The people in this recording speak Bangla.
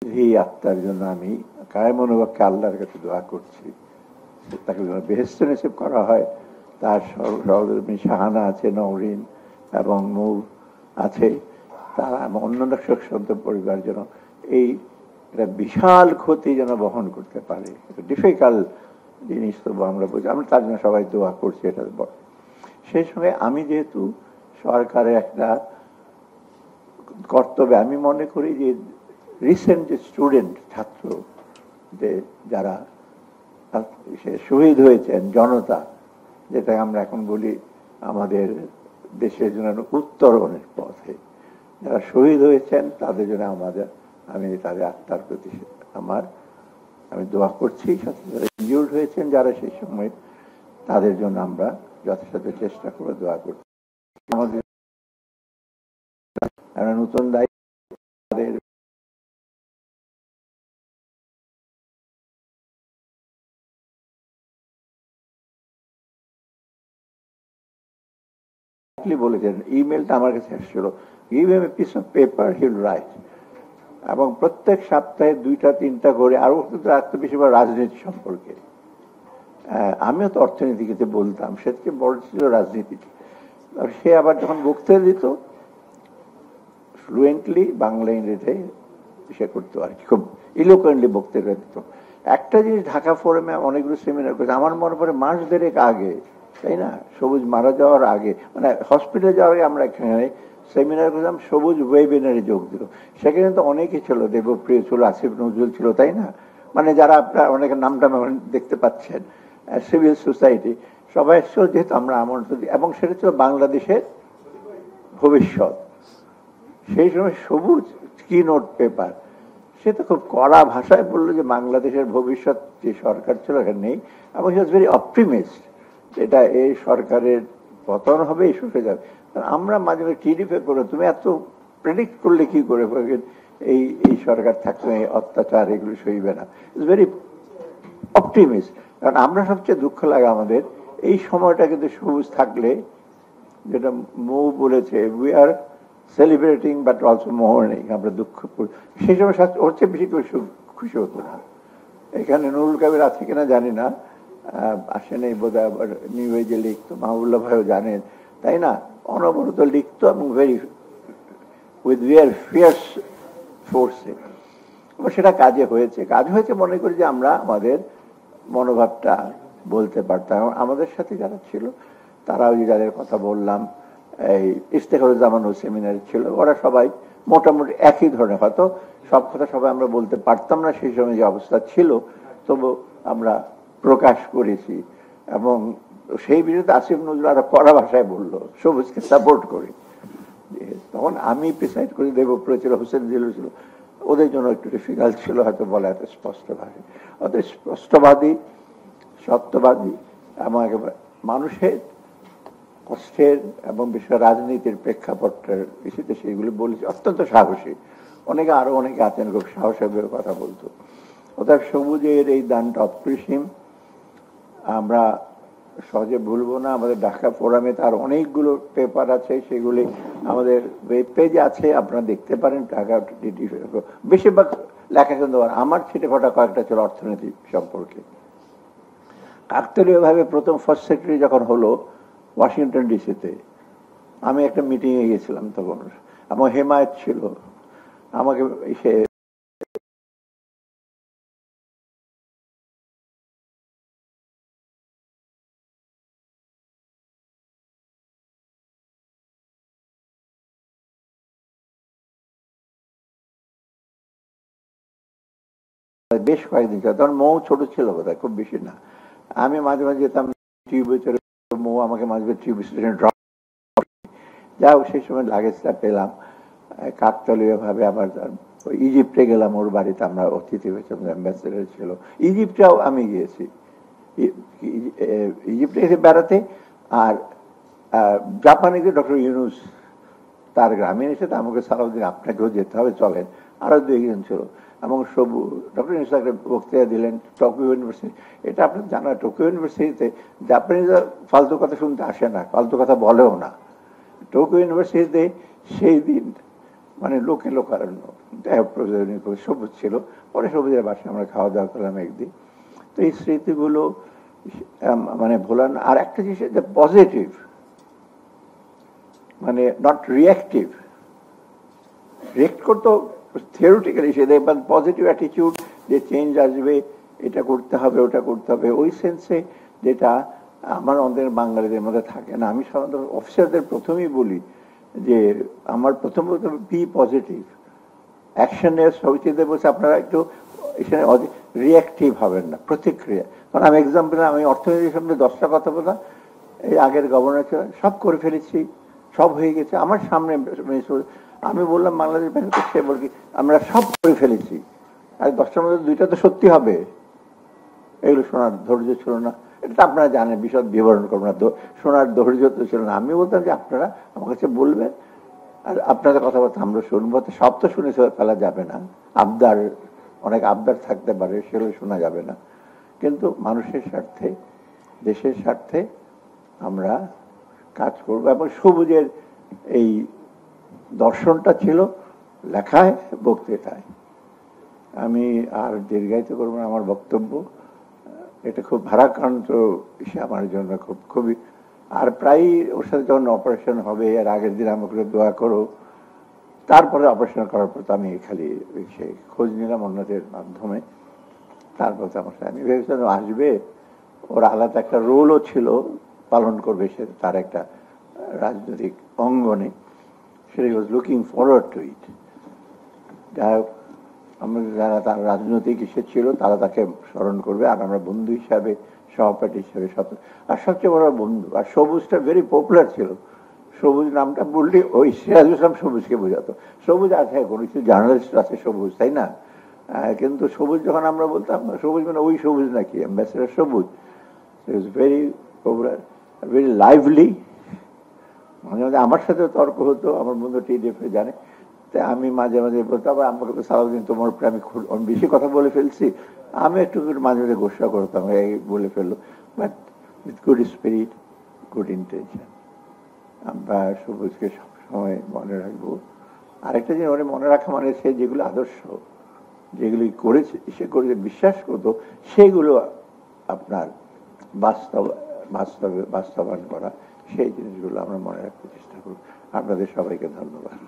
এই আত্মার জন্য আমি কায়েম অনুভবকে আল্লাহর কাছে দোয়া করছি, তাকে যেন বেহেশত নসিব করা হয়। তার সহধর্মী শাহানা আছে, নওরিন এবং নূর আছে, তারা অন্যান্য শোক সন্তপ্ত পরিবার যেন এই একটা বিশাল ক্ষতি যেন বহন করতে পারে। ডিফিকাল্ট জিনিস তো আমরা বুঝি, আমরা তার জন্য সবাই দোয়া করছি। এটা সেই সঙ্গে আমি যেহেতু সরকারের একটা কর্তব্য, আমি মনে করি যে রিসেন্ট যে স্টুডেন্ট ছাত্র যে যারা শহীদ হয়েছেন, জনতা যেটা আমরা এখন বলি আমাদের দেশের জন্য উত্তরণের পথে যারা শহীদ হয়েছেন, তাদের জন্য আমি তাদের আত্মার প্রতি আমি দোয়া করছি। সাথে যারা ইনজিউর্ড হয়েছেন, যারা সেই সময়, তাদের জন্য আমরা যথাসাধ্য চেষ্টা করে দোয়া করছি। আমাদের একটা নতুন দায়িত্ব, তাদের বলেছেন, ইমেলটা আমার কাছে এসেছিল, give him a piece of paper, he will write. এবং প্রত্যেক সপ্তাহে 2-3টা করে, আরো রাখতে বেশিরভাগ রাজনীতি সম্পর্কে। আমিও তো অর্থনীতিকে বলতাম, সেটাকে বড় ছিল রাজনীতি। সে আবার যখন বক্তৃতা দিত, ফ্লুয়েন্টলি বাংলা ইংরেজিতে সে করতো আর কি, খুব ইলোকুয়েন্টলি বক্তৃতা দিত। একটা জিনিস ঢাকা ফোরামে অনেকগুলো সেমিনার করেছে, আমার মনে পড়ে মাস দেড়েক আগে, তাই না, সবুজ মারা যাওয়ার আগে, মানে হসপিটালে যাওয়ার আগে আমরা এখানে সেমিনার করলাম, সবুজ ওয়েবিনারে যোগ দিল। সেখানে তো অনেকেই ছিল, দেবপ্রিয় ছিল, আসিফ নজরুল ছিল, তাই না, মানে যারা আপনার অনেকের নামটা দেখতে পাচ্ছেন, সিভিল সোসাইটি সবাই ছিল, যেহেতু আমরা আমন্ত্রণ দিই, এবং সেটা ছিল বাংলাদেশের ভবিষ্যৎ। সেই সময় সবুজ কি নোট পেপার, সে তো খুব কড়া ভাষায় বললো যে বাংলাদেশের ভবিষ্যৎ যে সরকার ছিল এখানে নেই, এবং হি ওয়াজ ভেরি অপটিমিস্ট, এটা এই সরকারের পতন হবে, এই শুরু যাবে। আমরা মাঝে মাঝে টিডিপে করে, তুমি এত প্রেডিক্ট করলে কি করে এই এই সরকার থাকবে, এই অত্যাচার এগুলো সইবে না। It's very optimist. কারণ আমরা সবচেয়ে দুঃখ লাগে আমাদের এই সময়টা কিন্তু সবুজ থাকলে, যেটা মৌ বলেছে, we are celebrating but also মোহনিং, আমরা দুঃখ করি। সেই সময় ওর চেয়ে বেশি করে খুশি হতো না। এখানে নুরুল কবির আছে কিনা জানি না, আসেনি বোধহয়, আবার নিউ এজে লিখতো, মাহবুল্লাহ ভাইও জানেন, তাই না, অনবরত লিখতো এবং ভেরি উইথ ভেরি ফিয়ার্স ফোর্সে। সেটা কাজ হয়েছে মনে করি যে আমরা আমাদের মনোভাবটা বলতে পারতাম। আমাদের সাথে যারা ছিল, তারাও যে যাদের কথা বললাম, এই ইফতেখারুজ্জামান ও সেমিনারে ছিল, ওরা সবাই মোটামুটি একই ধরনের, হয়তো সব কথা সবাই আমরা বলতে পারতাম না সেই সময় যে অবস্থা ছিল, তবু আমরা প্রকাশ করেছি। এবং সেই বিরুদ্ধে আসিফ নজরুল আরো কড়া ভাষায় বললো, সবুজকে সাপোর্ট করে। তখন আমি প্রিসাইড করে, দেবপ্রিয় ছিল, হোসেন জিলু ছিল, ওদের জন্য একটু ডিফিকাল্ট ছিল হয়তো বলা এত স্পষ্টভাবে। অত স্পষ্টবাদী, সত্যবাদী এবং মানুষের কষ্টের এবং বিশ্ব রাজনীতির প্রেক্ষাপটের বিষয়তে সেইগুলি বলেছে, অত্যন্ত সাহসী। আরো অনেকে আছেন খুব সাহসের কথা বলতো। অর্থাৎ সবুজের এই দানটা অপরিসীম, আমরা সহজে ভুলবো না। আমাদের ঢাকা ফোরামে তার অনেকগুলো পেপার আছে, সেগুলি আমাদের ওয়েব পেজে আছে, আপনারা দেখতে পারেন। ঢাকা বেশিরভাগ লেখা কিন্তু আমার ছিটে ফোটা কয়েকটা ছিল অর্থনীতি সম্পর্কে। কাকতালীয় ভাবে প্রথম ফার্স্ট সেক্রেটারি যখন হলো ওয়াশিংটন ডিসিতে, আমি একটা মিটিংয়ে গেছিলাম তখন, আমার হেমায়েত ছিল, আমাকে সে বেশ কয়েকদিন ছিল, তখন মৌ ছোট ছিল বোধহয়, খুব বেশি না। আমি মাঝে মাঝে যেতাম টিউবে চলে, মৌ আমাকে মাঝে মাঝে টিউব স্টেশন ড্রপ, যা হোক সেই সময় লাগেজটা পেলাম। কাকতালীয় ভাবে আবার ইজিপ্টে গেলাম, ওর বাড়িতে আমরা অতিথি হয়েছিলাম, অ্যাম্বাসেডার ছিল। ইজিপ্টটাও আমি গিয়েছি, ইজিপ্টে এসে বেড়াতে। আর জাপানে গিয়ে ডক্টর ইউনুস তার গ্রামে এসে আমাকে সালাউদ্দিন আপনাকেও যেতে হবে, চলেন। আরো 2 জন ছিল, এবং ডক্টর ইউনুস একটা বক্তৃতা দিলেন টোকিও ইউনিভার্সিটি। এটা আপনার জানা, টোকিও ইউনিভার্সিটিতে জাপানিজরা ফালতু কথা শুনতে আসে না, ফালতু কথা বলেও না। টোকিও ইউনিভার্সিটিতে সেই দিন মানে লোকে লোকারণ্য। সবুজ ছিল, পরে সবুজের বাসায় আমরা খাওয়া দাওয়া করলাম একদিন। তো এই স্মৃতিগুলো মানে ভোলার না। আর একটা জিনিস পজিটিভ, মানে নট রিয়াক্টিভ। রিয়েক্ট করতো থিওরিটিক্যালি, সে দেখবেন পজিটিভ অ্যাটিটিউড, যে চেঞ্জ আসবে, এটা করতে হবে, ওটা করতে হবে, ওই সেন্সে যেটা আমার আমাদের বাঙালিদের মধ্যে থাকে না। আমি সাধারণত অফিসারদের প্রথমেই বলি যে আমার প্রথম বি পজিটিভ, অ্যাকশনের সবিচিতে বলছে আপনারা একটু এখানে রিয়াক্টিভ হবেন না, প্রতিক্রিয়া। কারণ আমি এক্সাম্পল, আমি অর্থনীতির সামনে 10টা কথা বললাম, এই আগের গভর্নর ছিল, সব করে ফেলেছি, সব হয়ে গেছে আমার সামনে। আমি বললাম বাংলাদেশ ব্যাংক, সে বলি আমরা সব করে ফেলেছি, আর 10টার মধ্যে 2টা তো সত্যি হবে। এগুলো শোনার ধৈর্য ছিল না, এটা আপনারা জানেন, বিশদ বিবরণ করবো না, শোনার ধৈর্য তো ছিল না। আমি বলতাম যে আপনারা আমার কাছে বলবেন, আর আপনাদের কথাবার্তা আমরা শুনবো। তো সব তো শুনে ফেলা যাবে না, আবদার, অনেক আবদার থাকতে পারে, সেগুলো শোনা যাবে না। কিন্তু মানুষের স্বার্থে, দেশের স্বার্থে আমরা কাজ করব। এবং সবুজের এই দর্শনটা ছিল লেখায়, বক্তৃতায়। আমি আর দীর্ঘায়িত করবো না আমার বক্তব্য। এটা খুব ভারাক্রান্ত বিষয় আমার জন্য, খুবই। আর প্রায় ওর সাথে যখন অপারেশন হবে, আর আগের দিন আমাকে দোয়া করো, তারপরে অপারেশন করার পর তো আমি খালি সে খোঁজ নিলাম অন্যদের মাধ্যমে। তারপর তো আমার সাথে আমি ভেবেছিলাম আসবে, ওর আলাদা একটা রোলও ছিল, পালন করবে সে তার একটা রাজনৈতিক অঙ্গনে। সেটা ওয়াজ লুকিং ফরওয়ার্ড টু ইট। যাই হোক, আমাদের যারা তার রাজনৈতিক ইসে ছিল তারা তাকে স্মরণ করবে, আর আমরা বন্ধু হিসাবে, সহপাঠী হিসাবে, আর সবচেয়ে বড় বন্ধু। আর সবুজটা ভেরি পপুলার ছিল। সবুজ নামটা বললে ওই সিরাজুল ইসলাম সবুজকে বোঝাতো। সবুজ আছে, কোনো কিছু জার্নালিস্ট আছে সবুজ, তাই না? কিন্তু সবুজ যখন আমরা বলতাম, সবুজ মানে ওই সবুজ নাকি, অ্যাম্বাসেডর সবুজ। It was very popular, very lively. মাঝে মাঝে আমার সাথে তর্ক হতো, আমার বন্ধু টিডিএফ জানে। তাই আমি মাঝে মাঝে বলতাম, আমাকে তো সারাদিন তোমার উপরে আমি বেশি কথা বলে ফেলছি। আমি একটু মাঝে মাঝে গোসা করতাম, এই বলে ফেললো, but with good spirit, good intention. আমরা সবুজকে সবসময় মনে রাখবো। আরেকটা জিনিস মনে রাখা মানে সে যেগুলো আদর্শ, যেগুলি করেছে, সে করে বিশ্বাস করতো, সেগুলো আপনার বাস্তবায়ন করা, সেই জিনিসগুলো আমরা মনে রাখতে চেষ্টা করব। আপনাদের সবাইকে ধন্যবাদ।